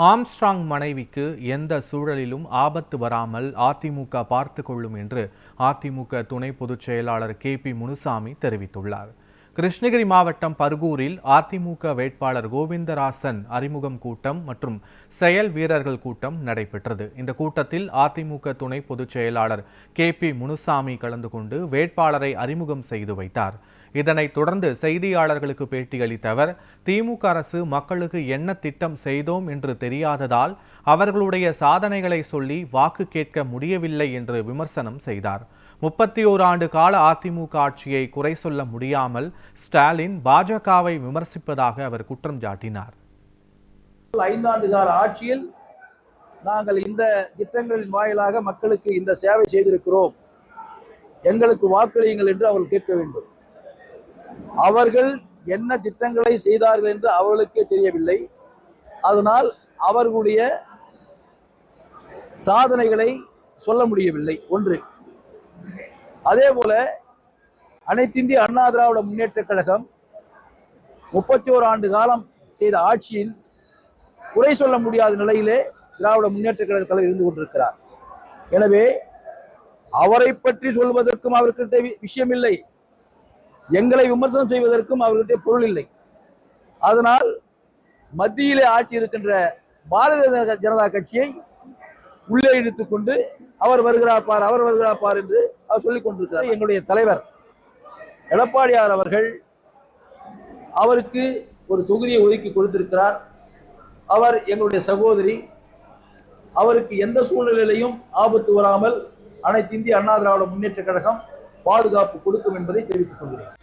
Armstrong மனைவிக்கு எந்த சூழலிலும் ஆபத்து வராமல் அதிமுக பார்த்து கொள்ளும் என்று அதிமுக துணை பொதுச் செயலாளர் KP முனுசாமி தெரிவித்துள்ளார். கிருஷ்ணகிரி மாவட்டம் பர்கூரில் அதிமுக வேட்பாளர் கோவிந்தராசன் அறிமுகம் கூட்டம் மற்றும் செயல் வீரர்கள் கூட்டம் நடைபெற்றது. இந்த கூட்டத்தில் அதிமுக துணை பொதுச் செயலாளர் KP முனுசாமி கலந்து கொண்டு வேட்பாளரை அறிமுகம் செய்து வைத்தார். இதனைத் தொடர்ந்து செய்தியாளர்களுக்கு பேட்டியளித்த அவர், திமுக அரசு மக்களுக்கு என்ன திட்டம் செய்தோம் என்று தெரியாததால் அவர்களுடைய சாதனைகளை சொல்லி வாக்கு கேட்க முடியவில்லை என்று விமர்சனம் செய்தார். 31 ஆண்டு கால அதிமுக ஆட்சியை குறை சொல்ல முடியாமல் ஸ்டாலின் பாஜகவை விமர்சிப்பதாக அவர் குற்றம் சாட்டினார். 5 ஆண்டு கால ஆட்சியில் நாங்கள் இந்த திட்டங்களின் வாயிலாக மக்களுக்கு இந்த சேவை செய்திருக்கிறோம், எங்களுக்கு வாக்களியுங்கள் என்று அவர்கள் கேட்க வேண்டும். அவர்கள் என்ன திட்டங்களை செய்தார்கள் என்று அவர்களுக்கே தெரியவில்லை. அதனால் அவர்களுடைய சாதனைகளை சொல்ல முடியவில்லை. ஒன்று. அதே போல அனைத்திந்திய அண்ணா திராவிட முன்னேற்ற கழகம் 31 ஆண்டு காலம் செய்த ஆட்சியின் குறை சொல்ல முடியாத நிலையிலே திராவிட முன்னேற்ற கழக தலைவர் இருந்து கொண்டிருக்கிறார். எனவே அவரை பற்றி சொல்வதற்கும் அவர்கிட்ட விஷயம் இல்லை, எங்களை விமர்சனம் செய்வதற்கும் அவர்கிட்ட பொருள் இல்லை. அதனால் மத்தியிலே ஆட்சி இருக்கின்ற பாரதிய ஜனதா கட்சியை உள்ளே இழுத்துக் கொண்டு அவர் வருகிறார் அவர் வருகிறார் என்று அவர் சொல்லிக் கொண்டிருக்கிறார். எங்களுடைய தலைவர் எடப்பாடியார் அவர்கள் அவருக்கு ஒரு தொகுதியை ஒதுக்கி கொடுத்திருக்கிறார். அவர் எங்களுடைய சகோதரி, அவருக்கு எந்த சூழ்நிலையிலையும் ஆபத்து வராமல் அனைத்து இந்திய அண்ணா திராவிட முன்னேற்ற கழகம் பாதுகாப்பு கொடுக்கும் என்பதை தெரிவித்துக் கொள்கிறேன்.